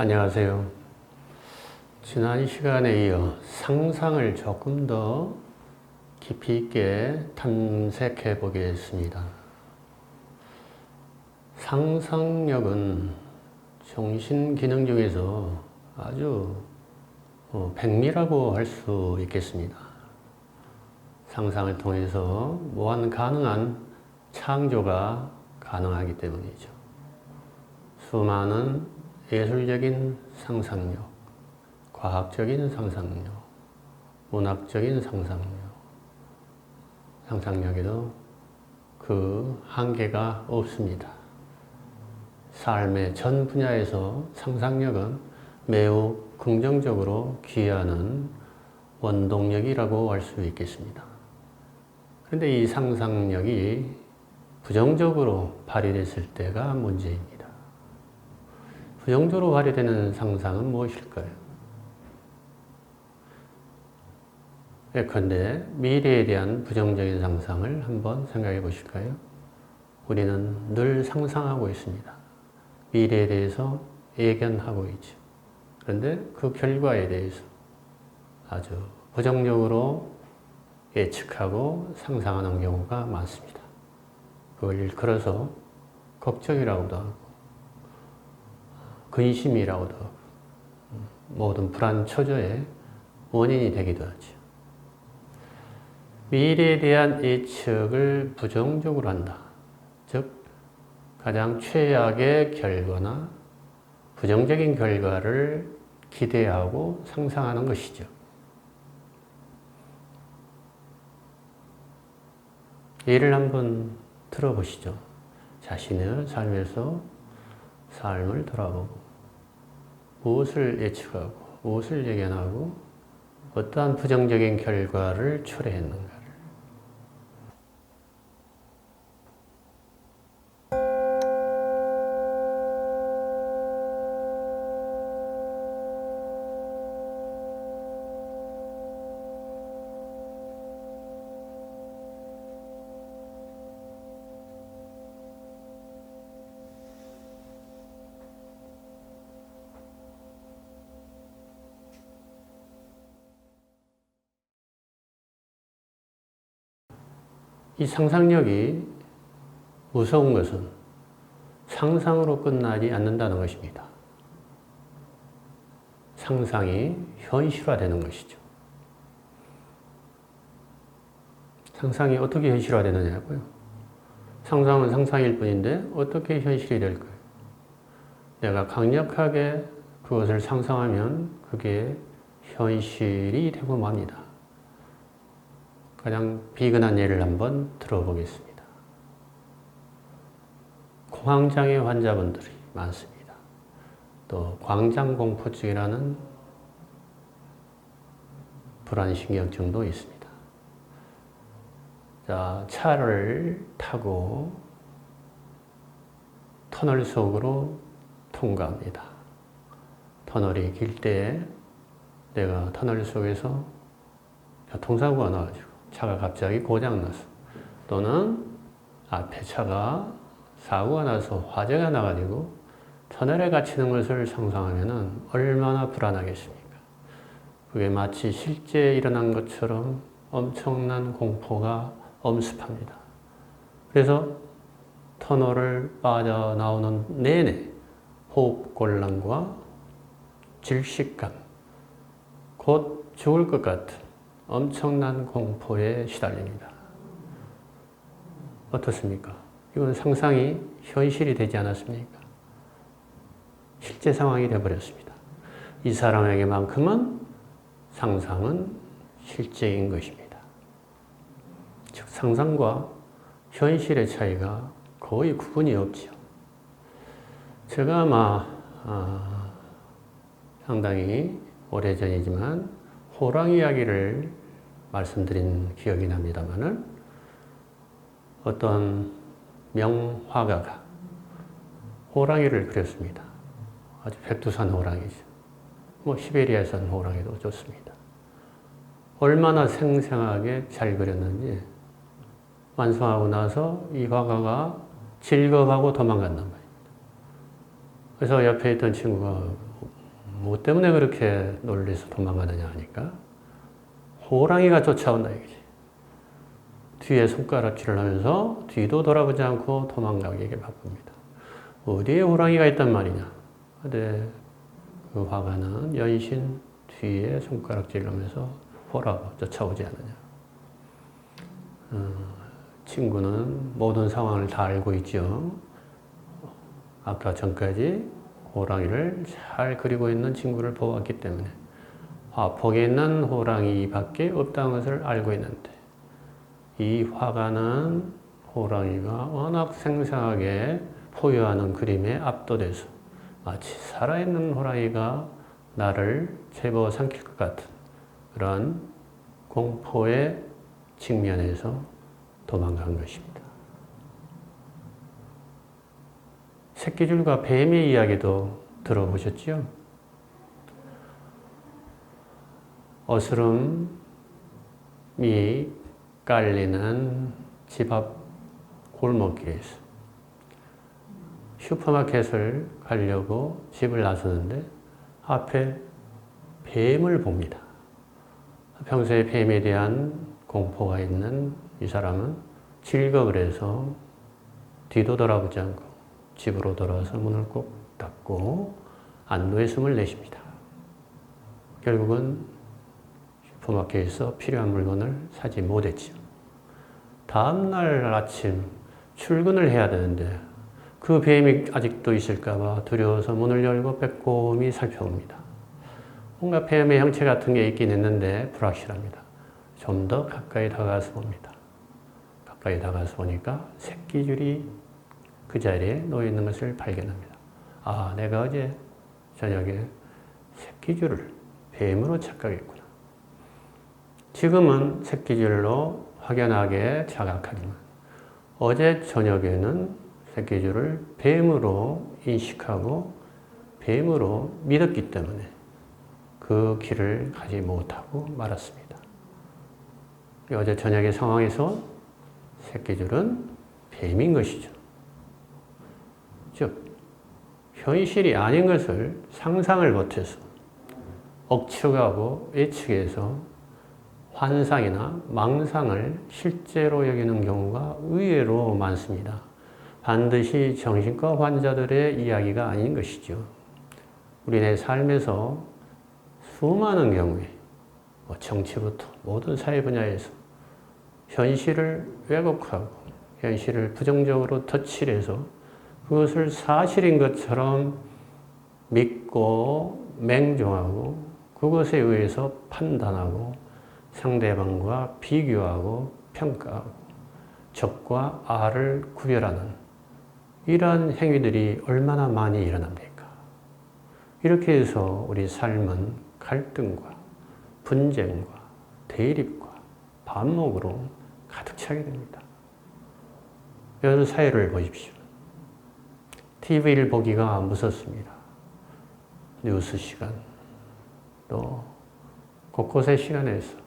안녕하세요. 지난 시간에 이어 상상을 조금 더 깊이 있게 탐색해 보겠습니다. 상상력은 정신기능 중에서 아주 백미라고 할 수 있겠습니다. 상상을 통해서 무한 가능한 창조가 가능하기 때문이죠. 수많은 예술적인 상상력, 과학적인 상상력, 문학적인 상상력에도 그 한계가 없습니다. 삶의 전 분야에서 상상력은 매우 긍정적으로 기여하는 원동력이라고 할 수 있겠습니다. 그런데 이 상상력이 부정적으로 발휘됐을 때가 문제입니다. 부정적으로 발휘되는 상상은 무엇일까요? 예컨대 미래에 대한 부정적인 상상을 한번 생각해 보실까요? 우리는 늘 상상하고 있습니다. 미래에 대해서 예견하고 있죠. 그런데 그 결과에 대해서 아주 부정적으로 예측하고 상상하는 경우가 많습니다. 그걸 일컬어서 걱정이라고도 하고 근심이라고도 하고 모든 불안 초조의 원인이 되기도 하죠. 미래에 대한 예측을 부정적으로 한다. 즉 가장 최악의 결과나 부정적인 결과를 기대하고 상상하는 것이죠. 예를 한번 들어보시죠. 자신의 삶에서 삶을 돌아보고 무엇을 예측하고 무엇을 예견하고 어떠한 부정적인 결과를 초래했는가를. 이 상상력이 무서운 것은 상상으로 끝나지 않는다는 것입니다. 상상이 현실화되는 것이죠. 상상이 어떻게 현실화되느냐고요? 상상은 상상일 뿐인데 어떻게 현실이 될까요? 내가 강력하게 그것을 상상하면 그게 현실이 되고 맙니다. 가장 비근한 예를 한번 들어보겠습니다. 공황장애 환자분들이 많습니다. 또 광장공포증이라는 불안신경증도 있습니다. 자, 차를 타고 터널 속으로 통과합니다. 터널이 길 때 내가 터널 속에서 교통사고가 나가지고 차가 갑자기 고장났어. 또는 앞에 차가 사고가 나서 화재가 나가지고 터널에 갇히는 것을 상상하면 얼마나 불안하겠습니까? 그게 마치 실제 일어난 것처럼 엄청난 공포가 엄습합니다. 그래서 터널을 빠져나오는 내내 호흡곤란과 질식감, 곧 죽을 것 같은 엄청난 공포에 시달립니다. 어떻습니까? 이건 상상이 현실이 되지 않았습니까? 실제 상황이 되어버렸습니다. 이 사람에게만큼은 상상은 실제인 것입니다. 즉 상상과 현실의 차이가 거의 구분이 없죠. 제가 아마 상당히 오래전이지만 호랑 이야기를 말씀드린 기억이 납니다만은 어떤 명화가가 호랑이를 그렸습니다. 아주 백두산 호랑이죠. 시베리아산 호랑이도 좋습니다. 얼마나 생생하게 잘 그렸는지 완성하고 나서 이 화가가 즐거워하고 도망간단 말입니다. 그래서 옆에 있던 친구가 뭐 때문에 그렇게 놀래서 도망가느냐 하니까 호랑이가 쫓아온다 이거지. 뒤에 손가락질을 하면서 뒤도 돌아보지 않고 도망가기에 바쁩니다. 어디에 호랑이가 있단 말이냐. 근데 그 화가는 연신 뒤에 손가락질을 하면서 보라고 쫓아오지 않느냐. 친구는 모든 상황을 다 알고 있죠. 아까 전까지 호랑이를 잘 그리고 있는 친구를 보았기 때문에 화폭에 있는 호랑이밖에 없다는 것을 알고 있는데 이 화가는 호랑이가 워낙 생생하게 포효하는 그림에 압도돼서 마치 살아있는 호랑이가 나를 집어삼킬 것 같은 그런 공포의 직면에서 도망간 것입니다. 새끼줄과 뱀의 이야기도 들어보셨죠? 어스름이 깔리는 집 앞 골목길에서 슈퍼마켓을 가려고 집을 나서는데 앞에 뱀을 봅니다. 평소에 뱀에 대한 공포가 있는 이 사람은 질겁을 해서 뒤도 돌아보지 않고 집으로 돌아와서 문을 꼭 닫고 안도의 숨을 내쉽니다. 결국은 슈퍼마켓에서 필요한 물건을 사지 못했죠. 다음날 아침 출근을 해야 되는데 그 뱀이 아직도 있을까봐 두려워서 문을 열고 빼꼼히 살펴봅니다. 뭔가 뱀의 형체 같은 게 있긴 했는데 불확실합니다. 좀 더 가까이 다가가서 봅니다. 가까이 다가가서 보니까 새끼줄이 그 자리에 놓여 있는 것을 발견합니다. 아, 내가 어제 저녁에 새끼줄을 뱀으로 착각했구나. 지금은 새끼줄로 확연하게 자각하지만 어제 저녁에는 새끼줄을 뱀으로 인식하고 뱀으로 믿었기 때문에 그 길을 가지 못하고 말았습니다. 어제 저녁의 상황에서 새끼줄은 뱀인 것이죠. 즉, 현실이 아닌 것을 상상을 못해서 억측하고 예측해서 환상이나 망상을 실제로 여기는 경우가 의외로 많습니다. 반드시 정신과 환자들의 이야기가 아닌 것이죠. 우리네 삶에서 수많은 경우에 정치부터 모든 사회 분야에서 현실을 왜곡하고 현실을 부정적으로 터치해서 그것을 사실인 것처럼 믿고 맹종하고 그것에 의해서 판단하고 상대방과 비교하고 평가하고 적과 아를 구별하는 이러한 행위들이 얼마나 많이 일어납니까? 이렇게 해서 우리 삶은 갈등과 분쟁과 대립과 반목으로 가득 차게 됩니다. 여러분 사회를 보십시오. TV를 보기가 무섭습니다. 뉴스 시간, 또 곳곳의 시간에서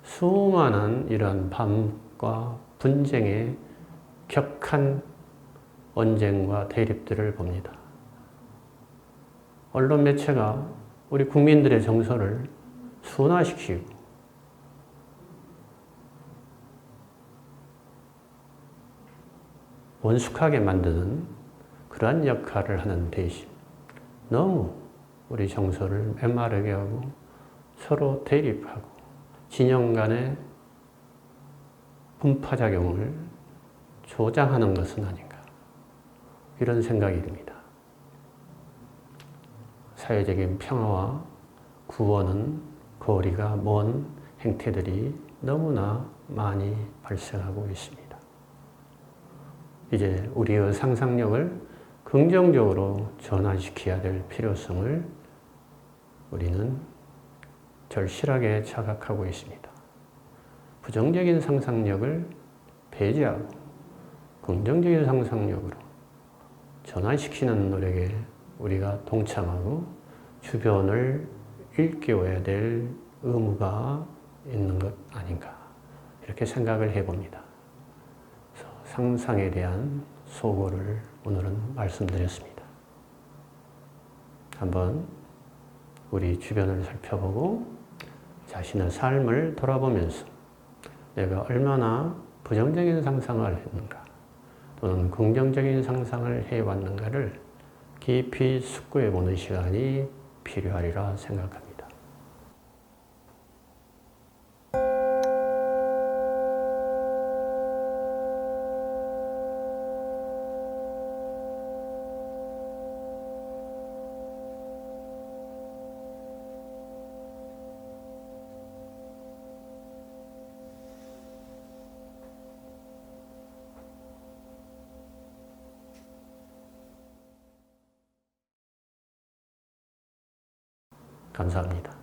수많은 이런 반목과 분쟁의 격한 언쟁과 대립들을 봅니다. 언론 매체가 우리 국민들의 정서를 순화시키고 원숙하게 만드는 그러한 역할을 하는 대신 너무 우리 정서를 메마르게 하고 서로 대립하고 진영 간의 분파작용을 조장하는 것은 아닌가 이런 생각이 듭니다. 사회적인 평화와 구원은 거리가 먼 행태들이 너무나 많이 발생하고 있습니다. 이제 우리의 상상력을 긍정적으로 전환시켜야 될 필요성을 우리는 절실하게 자각하고 있습니다. 부정적인 상상력을 배제하고 긍정적인 상상력으로 전환시키는 노력에 우리가 동참하고 주변을 일깨워야 될 의무가 있는 것 아닌가 이렇게 생각을 해봅니다. 상상에 대한 소고를 오늘은 말씀드렸습니다. 한번 우리 주변을 살펴보고 자신의 삶을 돌아보면서 내가 얼마나 부정적인 상상을 했는가 또는 긍정적인 상상을 해왔는가를 깊이 숙고해보는 시간이 필요하리라 생각합니다. 감사합니다.